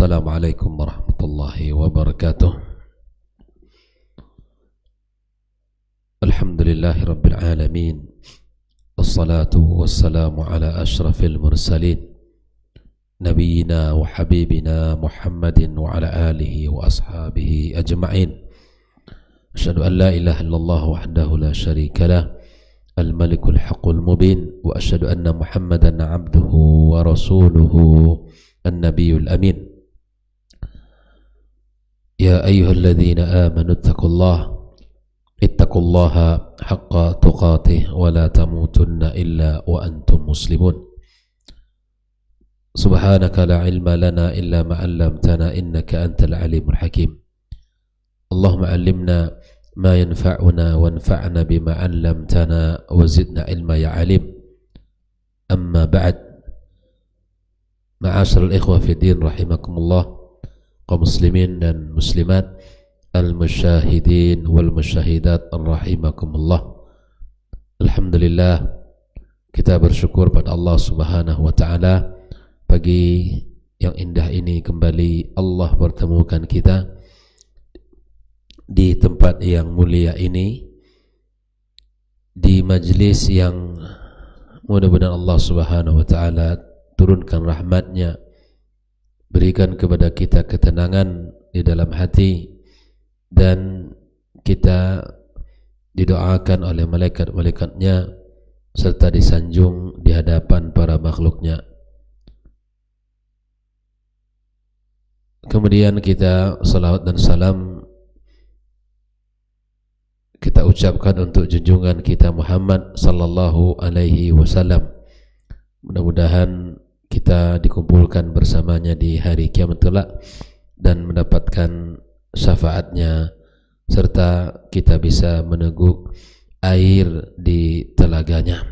Assalamualaikum warahmatullahi wabarakatuh. Alhamdulillahi rabbil alamin. Wassalatu wassalamu ala ashrafil mursalin Nabiyyina wa habibina Muhammadin wa ala alihi wa ashabihi ajma'in. Asyhadu an la ilaha illallah wahdahu la syarika lah, al-malikul haqqul mubin, wa asyhadu anna Muhammadan abduhu wa rasuluhu an-nabiyul amin. Ya ayyuhalladzina amanu ittaqullaha haqqa tuqatih wa la tamutunna illa wa antum muslimun. Subhanaka la ilma lana illa ma 'allamtana innaka antal alimul hakim. Allahumma 'allimna ma yanfa'una wanfa'na bima 'allamtana wa zidna ilma ya 'alim. Amma ba'd. Ma'asyiral ikhwah fi din rahimakumullah, kaum muslimin dan muslimat, al-musyahidin wal musyahidat rahimakumullah. Alhamdulillah, kita bersyukur pada Allah Subhanahu wa taala, pagi yang indah ini kembali Allah pertemukan kita di tempat yang mulia ini, di majlis yang mudah-mudahan Allah Subhanahu wa taala turunkan rahmatnya, berikan kepada kita ketenangan di dalam hati, dan kita didoakan oleh malaikat-malaikatnya serta disanjung di hadapan para makhluknya. Kemudian kita salawat dan salam kita ucapkan untuk junjungan kita Muhammad sallallahu alaihi wasallam. Mudah-mudahan kita dikumpulkan bersamanya di hari kiamat kelak dan mendapatkan syafaatnya, serta kita bisa meneguk air di telaganya.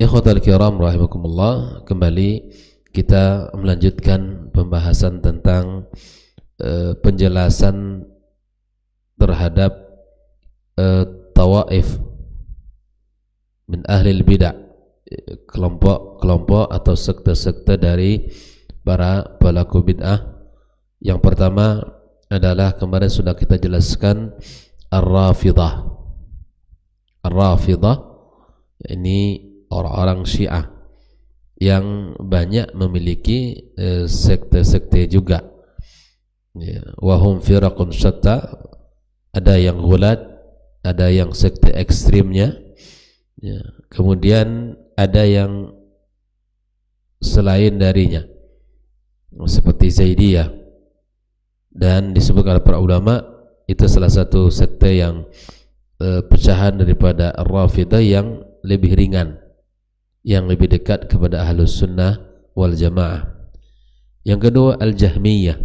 Ikhwatal kiram rahimakumullah, kembali kita melanjutkan pembahasan tentang penjelasan terhadap tawaif min ahlil bid'ah, kelompok-kelompok atau sekte-sekte dari para pelaku bid'ah. Yang pertama adalah kemarin sudah kita jelaskan Ar-Rafidah. Ar-Rafidah ini orang-orang Syiah yang banyak memiliki sekte-sekte juga. Wahum firaqun syatta, ada yang ghulat, ada yang sekte ekstrimnya. Kemudian ada yang selain darinya seperti Zaidiyah, dan disebutkan oleh para ulama itu salah satu sekte yang pecahan daripada Ar-Rafidah yang lebih ringan, yang lebih dekat kepada Ahlus Sunnah wal Jamaah. Yang kedua Al-Jahmiyah,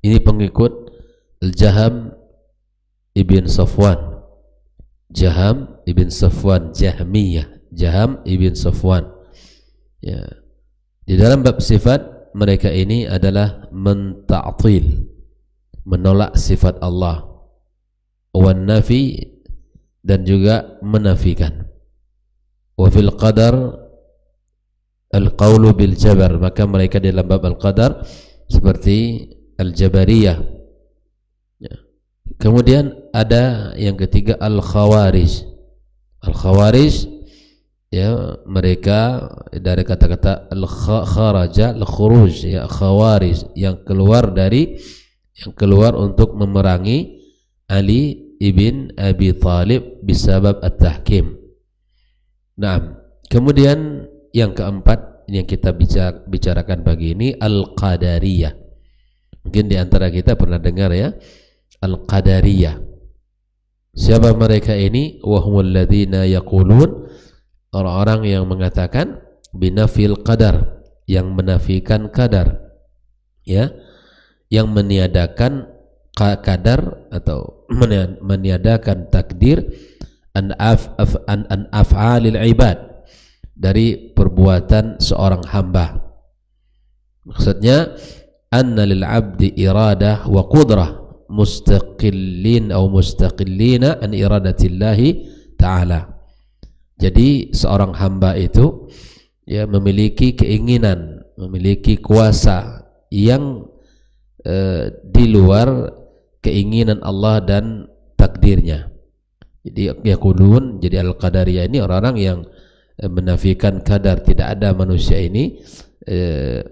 ini pengikut Al-Jaham ibn Safwan. Jaham ibn Safwan, Jahmiyah, Jaham ibn Safwan. Ya. Di dalam bab sifat, mereka ini adalah menta'til, menolak sifat Allah, wan nafi, dan juga menafikan. Wa fil qadar al-qawlu bil jabar, maka mereka di dalam bab al-qadar seperti al-jabariyah. Ya. Kemudian ada yang ketiga al-khawarij. Al-khawarij, ya, mereka dari kata-kata al-kharaja, al-khuruj, ya, khawarij, yang keluar untuk memerangi Ali ibn Abi Thalib bisabab at-tahkim. Nah, kemudian yang keempat yang kita bicarakan pagi ini al-qadariyah. Mungkin di antara kita pernah dengar, ya, Al-Qadariyah. Siapa mereka ini? Wahumul ladzina yaqulun, orang-orang yang mengatakan binafil qadar, yang menafikan qadar, ya, yang meniadakan qadar atau meniadakan takdir an af'alil ibad, dari perbuatan seorang hamba. Maksudnya anna lil 'abdi iradah wa qudrah mustaqillina an iradatillahi ta'ala. Jadi seorang hamba itu ya memiliki keinginan memiliki kuasa yang di luar keinginan Allah dan takdirnya. Jadi yaqulun, jadi al-qadariyah ini orang-orang yang menafikan qadar, tidak ada manusia ini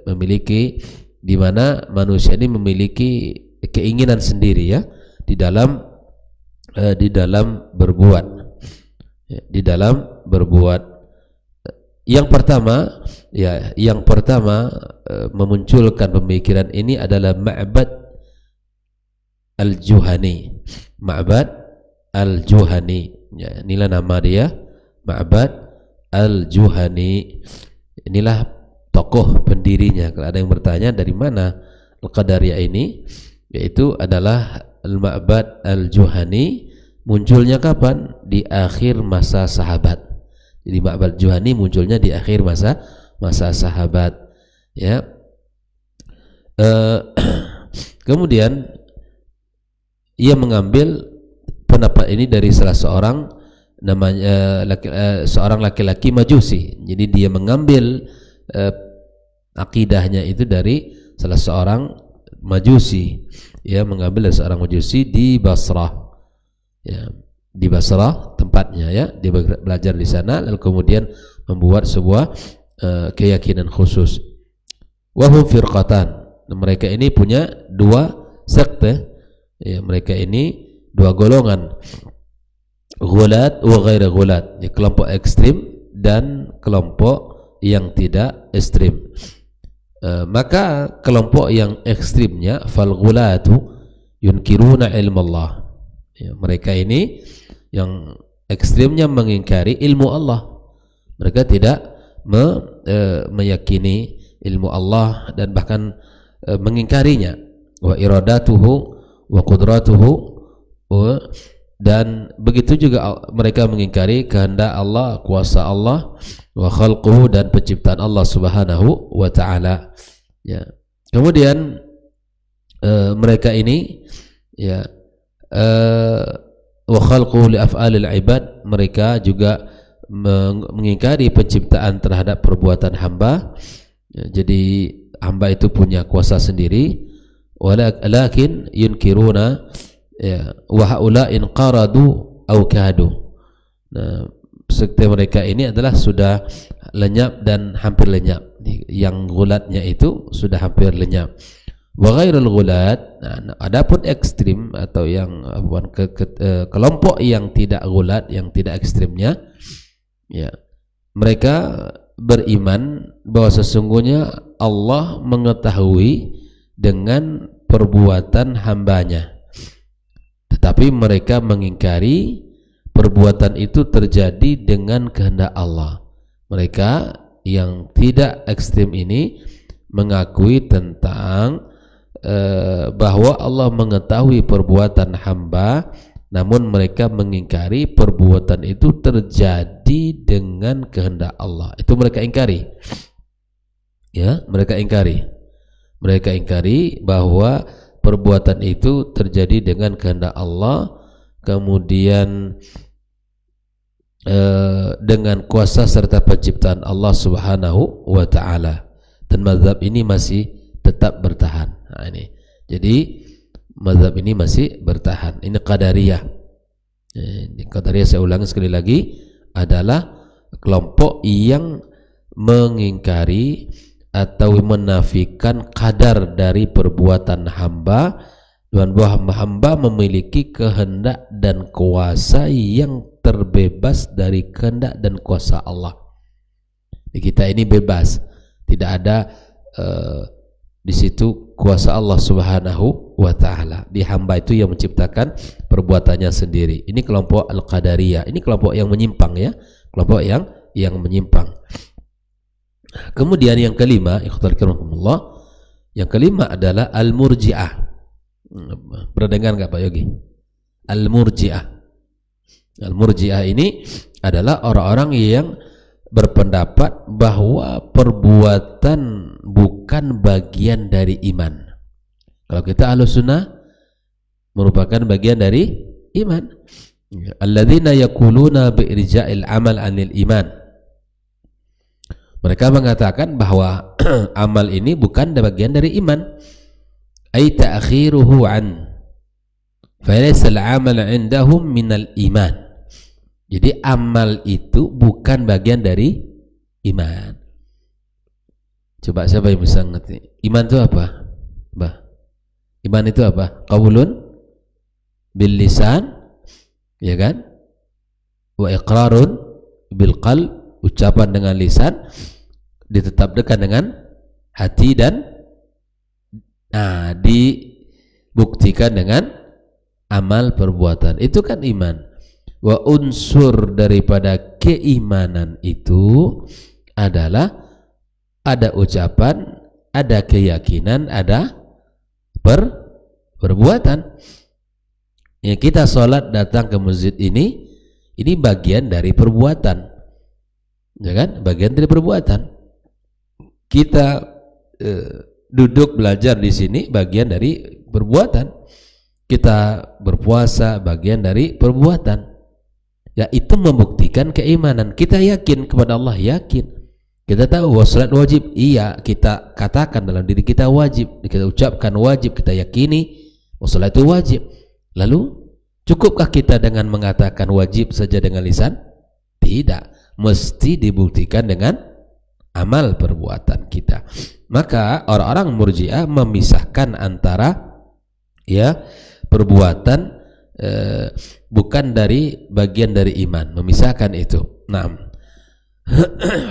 memiliki, di mana manusia ini memiliki keinginan sendiri ya di dalam berbuat, ya, di dalam berbuat. Yang pertama memunculkan pemikiran ini adalah Ma'bad al-Juhani. Ma'bad al-Juhani, ya, inilah nama dia, Ma'bad al-Juhani. Inilah tokoh pendirinya. Kalau ada yang bertanya dari mana Al-Qadariyah ini, yaitu adalah Al-Ma'bad al-Juhani. Munculnya kapan? Di akhir masa sahabat. Jadi Ma'bad al-Juhani munculnya di akhir masa sahabat, ya. Kemudian ia mengambil pendapat ini dari salah seorang, namanya seorang laki-laki Majusi. Jadi dia mengambil akidahnya itu dari salah seorang Majusi, ya, mengambil dari seorang Majusi di Basrah, ya, di Basrah tempatnya, ya, dia belajar di sana lalu kemudian membuat sebuah keyakinan khusus. Wahum firqatan, mereka ini punya dua sekte, ya, mereka ini dua golongan, ghulat wa ghaira ghulat, ya, kelompok ekstrim dan kelompok yang tidak ekstrim. Maka kelompok yang ekstrimnya, fal ghulatu yunkiruna ilmu Allah, ya, mereka ini yang ekstrimnya mengingkari ilmu Allah. Mereka tidak meyakini ilmu Allah dan bahkan mengingkarinya. Wa iradatuhu wa qudratuhu, dan begitu juga mereka mengingkari kehendak Allah, kuasa Allah, wa khalquhu, dan penciptaan Allah Subhanahu wa taala, ya. Kemudian mereka ini, ya, wa khalquhu li af'alil ibad, mereka juga mengingkari penciptaan terhadap perbuatan hamba, ya, jadi hamba itu punya kuasa sendiri. Walakin yunkiruna, ya, wa haula in qaradu aw kadu. Nah, sekte mereka ini adalah sudah lenyap dan hampir lenyap. Yang gulatnya itu sudah hampir lenyap. Wa ghairul gulat, nah, adapun ekstrim atau yang kelompok yang tidak gulat, yang tidak ekstrimnya, ya, mereka beriman bahwa sesungguhnya Allah mengetahui dengan perbuatan hambanya, tetapi mereka mengingkari perbuatan itu terjadi dengan kehendak Allah. Mereka yang tidak ekstrim ini mengakui tentang bahwa Allah mengetahui perbuatan hamba, namun mereka mengingkari perbuatan itu terjadi dengan kehendak Allah. Itu mereka ingkari, ya, mereka ingkari bahwa perbuatan itu terjadi dengan kehendak Allah, kemudian dengan kuasa serta penciptaan Allah Subhanahu wa taala. Dan mazhab ini masih tetap bertahan. Nah, ini. Jadi mazhab ini masih bertahan. Ini Qadariyah. Ini Qadariyah, saya ulangi sekali lagi, adalah kelompok yang mengingkari atau menafikan qadar dari perbuatan hamba, dan bahwa hamba memiliki kehendak dan kuasa yang terbebas dari kehendak dan kuasa Allah. Kita ini bebas, tidak ada di situ kuasa Allah Subhanahu wa taala. Di hamba itu yang menciptakan perbuatannya sendiri. Ini kelompok Al-Qadariyah. Ini kelompok yang menyimpang, ya, kelompok yang menyimpang. Kemudian yang kelima, ikhwanakumullah, yang kelima adalah Al-Murji'ah. Pernah dengar enggak Pak Yogi? Al-Murji'ah. Al-Murji'ah ini adalah orang-orang yang berpendapat bahwa perbuatan bukan bagian dari iman. Kalau kita Ahlus Sunnah, merupakan bagian dari iman. Alladzina yaquluna bi irja'il amal 'anil iman. Mereka mengatakan bahwa amal ini bukan bagian dari iman. Ay ta'khiruhu an falaysa al-amal 'indahum minal iman. Jadi amal itu bukan bagian dari iman. Coba siapa yang bisa ngerti? Iman itu apa? Bah. Iman itu apa? Qaulun bil lisan, ya kan? Wa iqrarun bil qalb, ucapan dengan lisan, ditetapkan dengan hati, dan dibuktikan dengan amal perbuatan. Itu kan iman. Wa unsur daripada keimanan itu adalah ada ucapan, ada keyakinan, ada perbuatan. Ya, kita sholat datang ke masjid ini bagian dari perbuatan, ya kan? Bagian dari perbuatan. Kita duduk belajar di sini bagian dari perbuatan. Kita berpuasa bagian dari perbuatan. Ya, itu membuktikan keimanan. Kita yakin kepada Allah, yakin. Kita tahu bahwa salat wajib, iya, kita katakan dalam diri kita wajib, kita ucapkan wajib, kita yakini bahwa salat itu wajib. Lalu cukupkah kita dengan mengatakan wajib saja dengan lisan? Tidak, mesti dibuktikan dengan amal perbuatan kita. Maka orang-orang Murji'ah memisahkan antara perbuatan bukan dari bagian dari iman, memisahkan itu. Naam.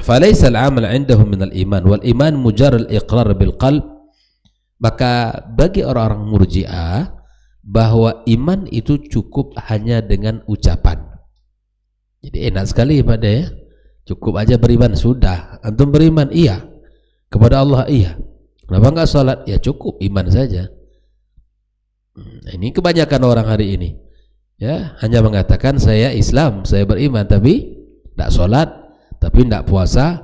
Falaysa al-amal 'indahum min al-iman wal iman mujarrad al-iqrar bil qalb. Maka bagi orang-orang Murji'ah bahwa iman itu cukup hanya dengan ucapan. Jadi enak sekali pada ya. Cukup aja beriman, sudah. Antum beriman, iya. Kepada Allah, iya. Kenapa enggak salat? Ya cukup iman saja. Ini kebanyakan orang hari ini. Ya, hanya mengatakan saya Islam, saya beriman, tapi tidak salat, tapi tidak puasa,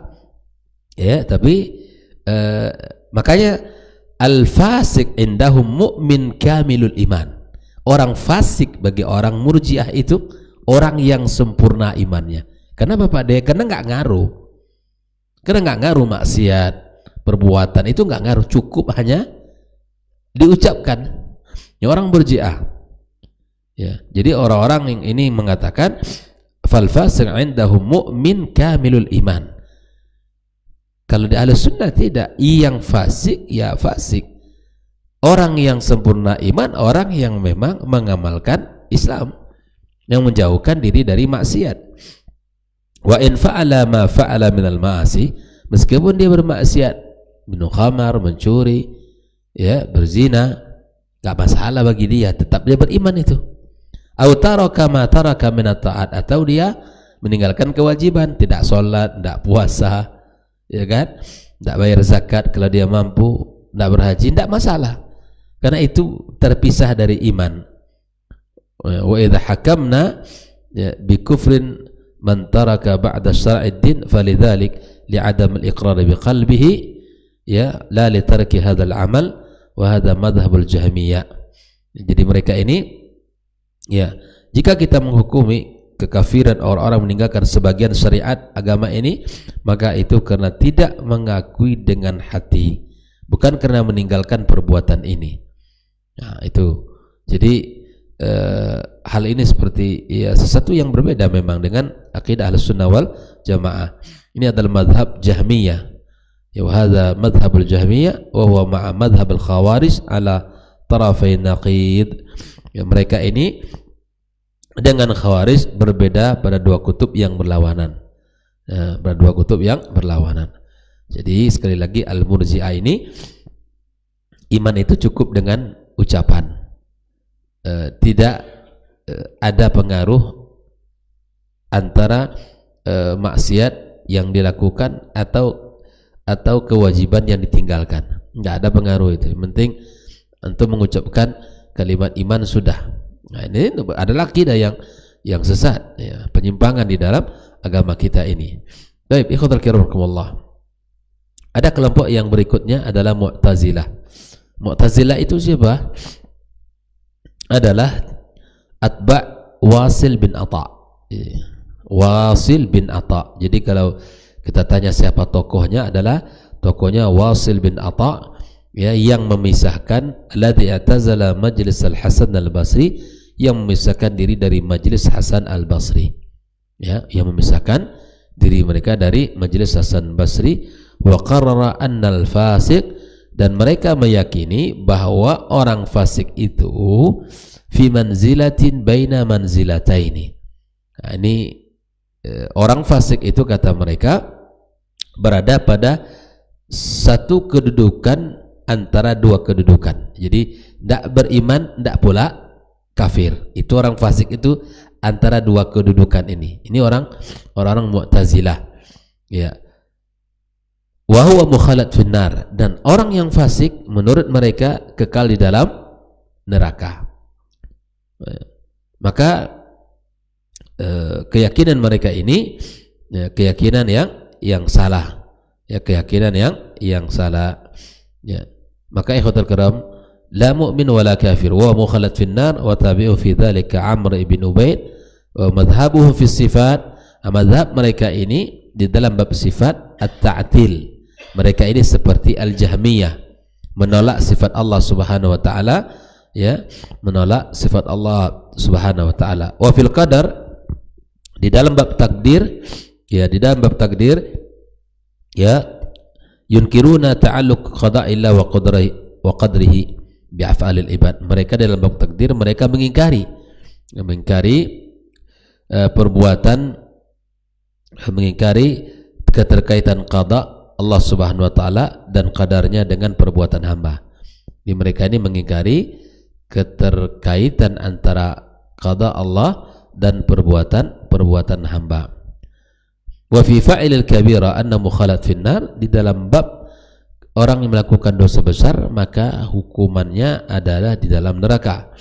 ya, tapi makanya al-fasik indahum mu'min kamilul iman. Orang fasik bagi orang Murji'ah itu orang yang sempurna imannya. Kenapa Pak De? Karena nggak ngaruh. Karena nggak ngaruh maksiat, perbuatan itu nggak ngaruh, cukup hanya diucapkan. Ini orang Murji'ah. Ya, jadi orang-orang yang ini mengatakan fal fasik indahum mu'min kamilul iman. Kalau di ahli sunnah tidak, yang fasik ya fasik. Orang yang sempurna iman, orang yang memang mengamalkan Islam, yang menjauhkan diri dari maksiat. Wa in fa'ala ma fa'ala minal ma'asi, meskipun dia bermaksiat, minum khamar, mencuri, ya, berzina, enggak masalah bagi dia, tetap dia beriman itu. Au taraka ma taraka minat ta'at, atau dia meninggalkan kewajiban, tidak sholat, tidak puasa, ya kan, tidak bayar zakat kalau dia mampu, tidak berhaji, tidak masalah, karena itu terpisah dari iman. Wa idza hakamna bi kufrin man taraka ba'da syar'id din falidzalik li'adam al-iqrar bi qalbihi, ya, la li tarki hadzal amal wa hadza madhhabul jahmiyah. Jadi mereka ini, ya, jika kita menghukumi kekafiran orang-orang meninggalkan sebagian syariat agama ini, maka itu karena tidak mengakui dengan hati, bukan karena meninggalkan perbuatan ini. Nah, itu. Jadi hal ini seperti, ya, sesuatu yang berbeda memang dengan akidah Ahlussunnah wal Jamaah. Ini adalah madhab Jahmiyah. Ya, hadza madhabul Jahmiyah wa huwa ma'a madhabil Khawarij ala tarafai naqid. Ya, mereka ini dengan Khawarij berbeda pada dua kutub yang berlawanan. Ya, pada dua kutub yang berlawanan. Jadi sekali lagi Al-Murji'ah ini iman itu cukup dengan ucapan. Tidak ada pengaruh antara maksiat yang dilakukan atau kewajiban yang ditinggalkan. Tidak ada pengaruh itu. Yang penting untuk mengucapkan kalimat iman sudah. Nah, ini adalah akidah yang sesat, ya, penyimpangan di dalam agama kita ini. Baik, ikhwatal kiram rahimakumullah. Ada kelompok yang berikutnya adalah Mu'tazilah. Mu'tazilah itu siapa? Adalah atba' Wasil bin Atha. Wasil bin Atha. Jadi kalau kita tanya siapa tokohnya, adalah tokohnya Wasil bin Atha, ya, yang memisahkan alladzi i'tazala majlis al-Hasan al-Basri, yang memisahkan diri dari majlis Hasan al-Basri, ya, yang memisahkan diri mereka dari majlis Hasan Basri. Wa qarrara anna al-fasiq, dan mereka meyakini bahwa orang fasik itu fi manzilatin baina manzilataini. Nah, ini orang fasik itu kata mereka berada pada satu kedudukan antara dua kedudukan. Jadi tidak beriman, tidak pula kafir. Itu orang fasik itu antara dua kedudukan ini. Ini orang Mu'tazilah. Ya. Wa huwa mukhalad finnar, dan orang yang fasik menurut mereka kekal di dalam neraka. Maka keyakinan mereka ini, ya, keyakinan yang salah, ya, keyakinan yang salah, ya. Maka ikhwatul kiram, la mu'min wala kafir wa mukhalad finnar, wa tabi'u fi dzalika Amr ibn Ubaid wa madhhabuhu fi sifat. Madhab mereka ini di dalam bab sifat at-ta'til. Mereka ini seperti Al-Jahmiyah, menolak sifat Allah Subhanahu wa taala, ya, menolak sifat Allah Subhanahu wa taala. Wa fil qadar, di dalam bab takdir, ya, di dalam bab takdir, ya, yunkiruna ta'alluq qada'illah wa qadrihi bi af'alil ibad. Mereka dalam bab takdir mereka mengingkari mengingkari keterkaitan qada Allah Subhanahu wa taala dan qadarnya dengan perbuatan hamba. Di mereka ini mengingkari keterkaitan antara qada Allah dan perbuatan hamba. Wa fi fa'ilil kabira anna mukhalat finnar, di dalam bab orang yang melakukan dosa besar maka hukumannya adalah di dalam neraka.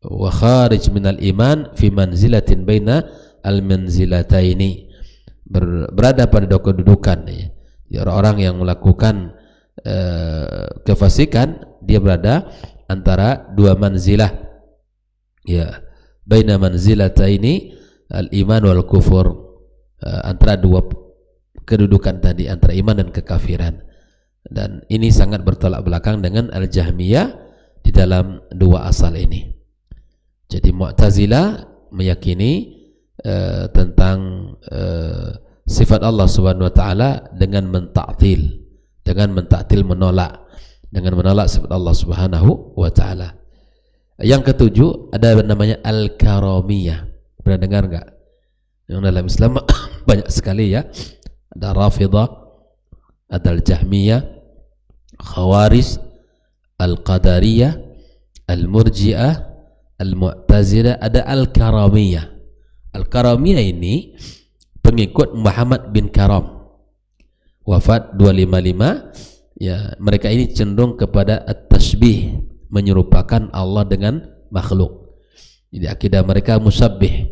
Wa kharij minal iman fi manzilatin baina al manzilataini, berada pada dua kedudukan, ya. Orang yang melakukan kefasikan, dia berada antara dua manzilah, ya, baina manzilataini al-iman wal kufur, antara dua kedudukan tadi, antara iman dan kekafiran. Dan ini sangat bertolak belakang dengan Al-Jahmiyah di dalam dua asal ini. Jadi Mu'tazilah meyakini tentang sifat Allah Subhanahu wa taala dengan mentaktil, menolak sifat Allah Subhanahu wa taala. Yang ketujuh ada namanya Al-Karamiyah. Pernah dengar enggak? Yang dalam Islam banyak sekali, ya. Ada Rafidah, ada Al-Jahmiyah, Khawarij, Al-Qadariyah, Al-Murji'ah, Al-Mu'tazilah, ada Al-Karamiyah. Al-Karamiyah ini pengikut Muhammad bin Karam, wafat 255, ya. Mereka ini cenderung kepada at-tashbih, menyerupakan Allah dengan makhluk. Jadi akidah mereka musabbih,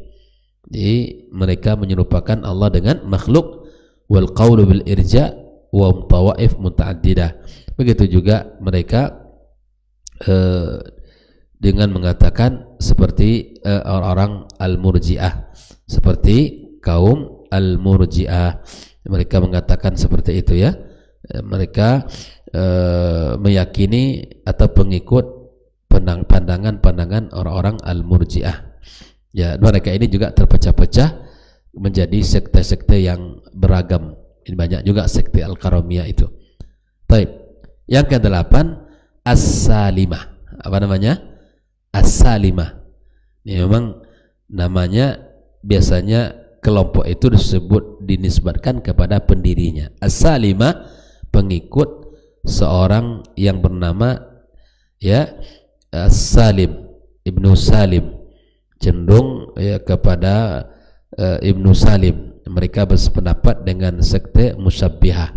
jadi mereka menyerupakan Allah dengan makhluk. Wal qawlu bil irja wa tawaif muta'addidah. Begitu juga mereka dengan mengatakan seperti orang-orang al-murji'ah, seperti kaum al-murji'ah, mereka mengatakan seperti itu, ya. Mereka meyakini atau pengikut pandangan orang-orang al-murji'ah, ya. Mereka ini juga terpecah-pecah menjadi sekte-sekte yang beragam. Ini banyak juga sekte Al-Karamiyah itu. Baik. Yang ke-8 As-Salimah. Apa namanya? As-Salimah. Ini memang namanya biasanya kelompok itu dinisbatkan kepada pendirinya. As-Salimah, pengikut seorang yang bernama, ya, Salim, Ibnu Salim, cenderung, ya, kepada Ibnu Salim. Mereka bersependapat dengan sekte musyabbihah,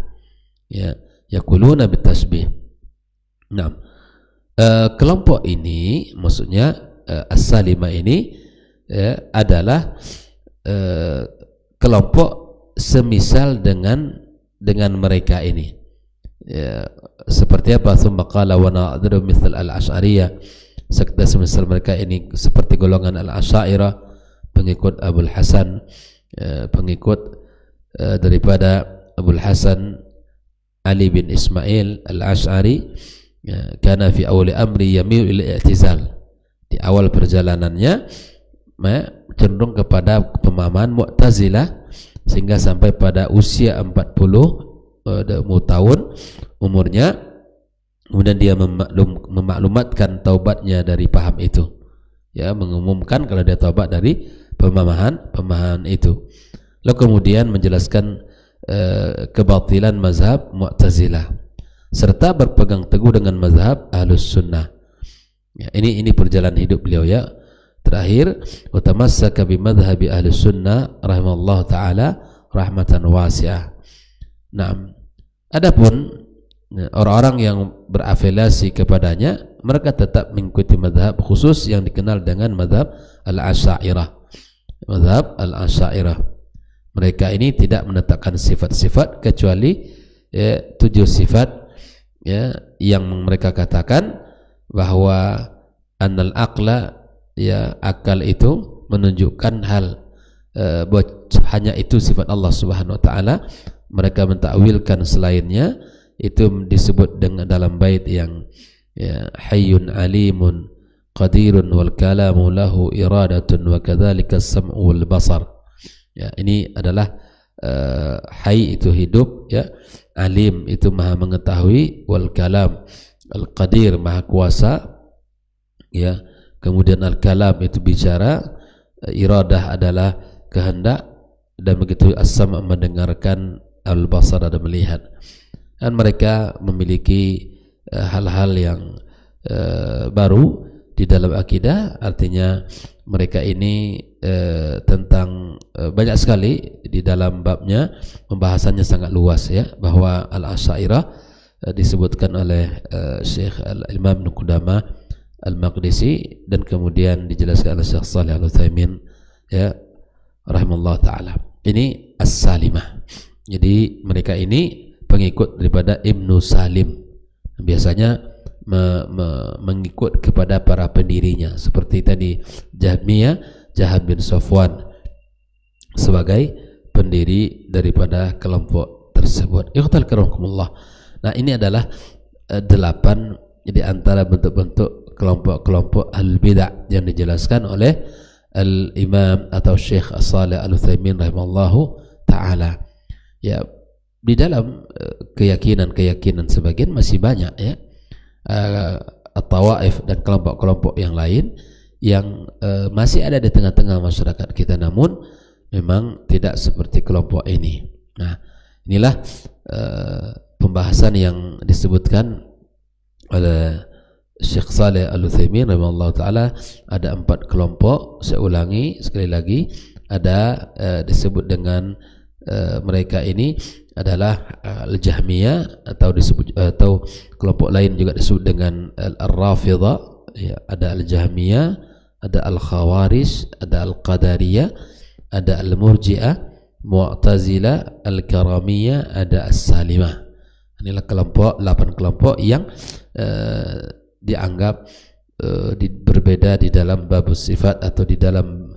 ya, yaquluna bitasbih. Nah, kelompok ini maksudnya As-Salimah ini, ya, adalah kelompok semisal dengan mereka ini, ya. Seperti apa? Tsumma qala wa na'dhiru mithl al-Asy'ariyah, sekte semisal mereka ini seperti golongan al-Asy'ariyah, pengikut Abul Hasan, pengikut daripada Abul Hasan Ali bin Ismail Al-Ash'ari, ya, kana fi awli amri yamilu ila i'tizal, di awal perjalanannya cenderung kepada pemahaman Mu'tazilah, sehingga sampai pada usia 40 tahun umurnya, kemudian dia memaklumatkan taubatnya dari paham itu, ya, mengumumkan kalau dia taubat dari pemahaman itu, lalu kemudian menjelaskan kebatilan mazhab Mu'tazilah serta berpegang teguh dengan mazhab Ahlus Sunnah. Ya, ini perjalanan hidup beliau, ya. Terakhir, utamassaka bi madhhabi Ahlus Sunnah rahimallahu taala rahmatan wasi'ah. Nah, adapun orang-orang yang berafiliasi kepadanya, mereka tetap mengikuti mazhab khusus yang dikenal dengan mazhab Al-Asy'ariyah. Mazhab Al-Asy'ariyah, mereka ini tidak menetapkan sifat-sifat kecuali 7 sifat, ya, yang mereka katakan bahwa annal aqla, ya, akal itu menunjukkan hal hanya itu sifat Allah Subhanahu wa taala. Mereka mentakwilkan selainnya, itu disebut dengan dalam bait yang, ya, hayyun alimun qadirun wal kalamu lahu iradatun wa kadzalika as-sam'u wal basar. Ya, ini adalah hayy itu hidup, ya, alim itu maha mengetahui, wal kalam al-qadir maha kuasa, ya, kemudian al-kalam itu bicara, iradah adalah kehendak, dan begitu as-sam' mendengarkan, al-basar ada melihat. Dan mereka memiliki hal-hal yang baru di dalam akidah, artinya mereka ini tentang banyak sekali di dalam babnya, pembahasannya sangat luas, ya, bahwa Al-Asy'ariyah disebutkan oleh Syekh Al-Imam Ibnu Qudamah Al-Maqdisi, dan kemudian dijelaskan oleh Syekh Shalih Al-Utsaimin, ya, rahimallahu taala. Ini As-Salimah. Jadi mereka ini pengikut daripada Ibnu Salim, biasanya mengikut kepada para pendirinya, seperti tadi Jahmiyah, Jaham bin Safwan sebagai pendiri daripada kelompok tersebut. Ikhtal karamkumullah. Nah, ini adalah 8 di antara bentuk-bentuk kelompok-kelompok al-bid'ah yang dijelaskan oleh Al-Imam atau Syekh Shalih Al-Utsaimin rahimallahu taala. Ya, di dalam keyakinan sebagian masih banyak, ya, at-tawaif dan kelompok-kelompok yang lain yang masih ada di tengah-tengah masyarakat kita, namun memang tidak seperti kelompok ini. Nah, inilah pembahasan yang disebutkan oleh Syekh Shalih Al-Utsaimin rahimahullah ta'ala. Ada 4 kelompok, saya ulangi sekali lagi, ada disebut dengan mereka ini adalah Al-Jahmiyah, atau kelompok lain juga disebut dengan Al-Rafidhah, ya, ada Al-Jahmiyah, ada Al-Khawarij, ada Al-Qadariyah, ada Al-Murji'ah, Mu'tazilah, Al-Karamiyah, ada As-Salimah. Inilah 8 kelompok yang dianggap berbeda di dalam bab sifat, atau di dalam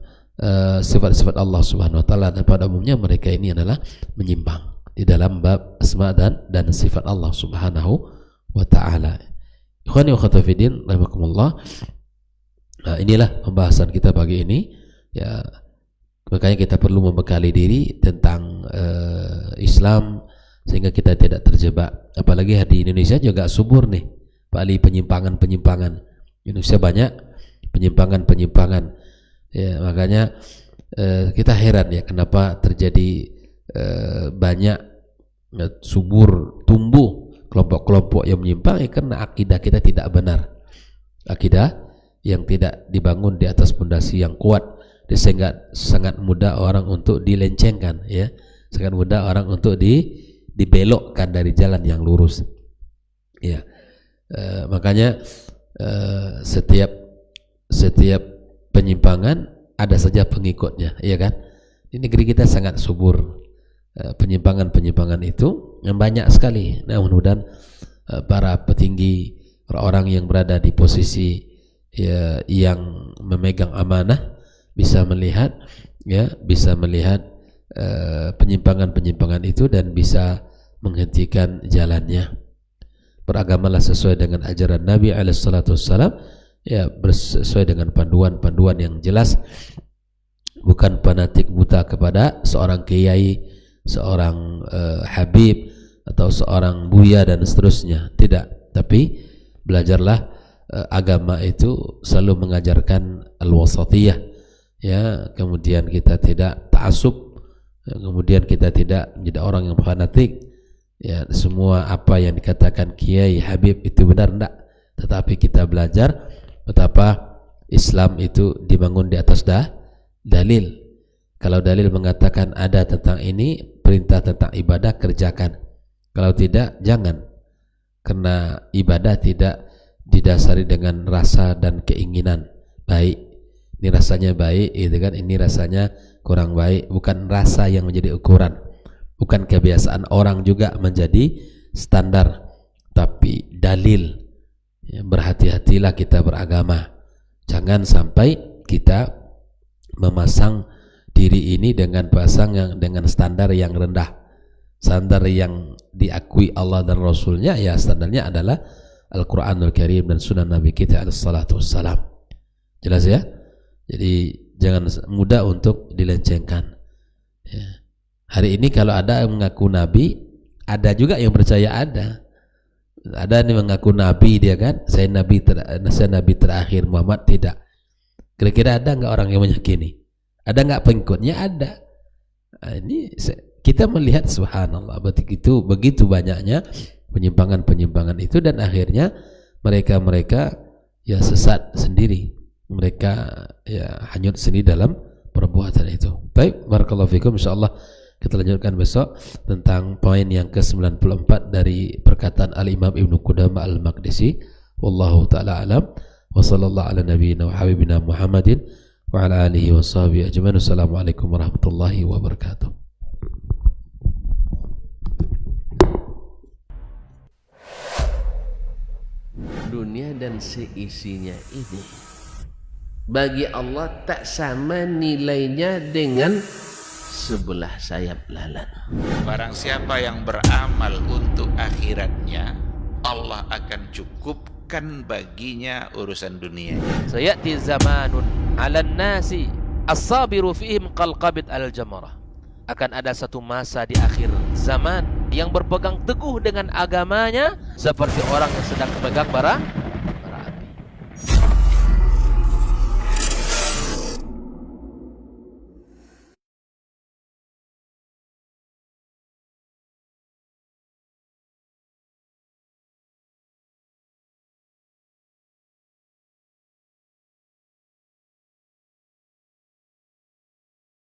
sifat-sifat Allah Subhanahu wa taala, dan pada umumnya mereka ini adalah menyimpang di dalam bab asma dan sifat Allah Subhanahu wa taala. Ikhwani wa akhwati fiddin rahimakumullah. Nah, inilah pembahasan kita pagi ini, ya. Makanya kita perlu membekali diri tentang Islam sehingga kita tidak terjebak. Apalagi di Indonesia juga subur nih, Pak Ali, penyimpangan. Indonesia banyak penyimpangan. Ya, makanya kita heran, ya, kenapa terjadi banyak subur tumbuh kelompok-kelompok yang menyimpang, ya, karena akidah kita tidak benar, akidah yang tidak dibangun di atas pondasi yang kuat, sehingga sangat mudah orang untuk dilencengkan, ya, sangat mudah orang untuk dibelokkan dari jalan yang lurus, ya. Makanya setiap penyimpangan ada saja pengikutnya, ya kan? Di negeri kita sangat subur penyimpangan itu yang banyak sekali. Nah, mudah-mudahan para petinggi, orang yang berada di posisi, ya, yang memegang amanah bisa melihat, ya, bisa melihat penyimpangan-penyimpangan itu dan bisa menghentikan jalannya. Beragamalah sesuai dengan ajaran Nabi SAW, ya, sesuai dengan panduan-panduan yang jelas, bukan fanatik buta kepada seorang kiai, seorang habib atau seorang buya dan seterusnya. Tidak, tapi belajarlah agama itu selalu mengajarkan al-wasatiyah, ya, kemudian kita tidak ta'assub, kemudian kita tidak menjadi orang yang fanatik, ya, semua apa yang dikatakan kiai, habib itu benar, enggak, tetapi kita belajar betapa Islam itu dibangun di atas dalil. Kalau dalil mengatakan ada tentang ini, perintah tentang ibadah, kerjakan. Kalau tidak, jangan. Karena ibadah tidak didasari dengan rasa dan keinginan baik. Ini rasanya baik, itu kan, ini rasanya kurang baik. Bukan rasa yang menjadi ukuran, bukan kebiasaan orang juga menjadi standar, tapi dalil. Ya, berhati-hatilah kita beragama. Jangan sampai kita memasang diri ini dengan dengan standar yang rendah. Standar yang diakui Allah dan Rasulnya, ya standarnya adalah Al-Quranul Karim dan Sunnah Nabi kita alaihissalatu wassalam. Jelas ya? Jadi jangan mudah untuk dilencengkan, ya. Hari ini kalau ada yang mengaku Nabi, ada juga yang percaya ada yang mengaku Nabi, dia kan, saya Nabi terakhir Muhammad, tidak. Kira-kira ada nggak orang yang meyakini? Ada nggak pengikutnya? Ada. Nah, ini kita melihat subhanallah begitu banyaknya penyimpangan itu, dan akhirnya mereka ya sesat sendiri, mereka ya hanyut sendiri dalam perbuatan itu. Baik, barakallahu fikum. Insyaallah kita lanjutkan besok tentang poin yang ke-94 dari perkataan Al-Imam Ibnu Qudamah Al-Maqdisi. Wallahu ta'ala alam, wa sallallahu ala nabiyyina wa habibina Muhammadin wa ala alihi wa sahbihi ajma'in. Assalamualaikum warahmatullahi wabarakatuh. Dunia dan seisinya ini bagi Allah tak sama nilainya dengan sebelah sayap lalat. Barang siapa yang beramal untuk akhiratnya, Allah akan cukupkan baginya urusan dunia. Sayati zamanun 'alan nasi as-sabiru fihim qalqabit al-jamarah. Akan ada satu masa di akhir zaman yang berpegang teguh dengan agamanya seperti orang yang sedang memegang bara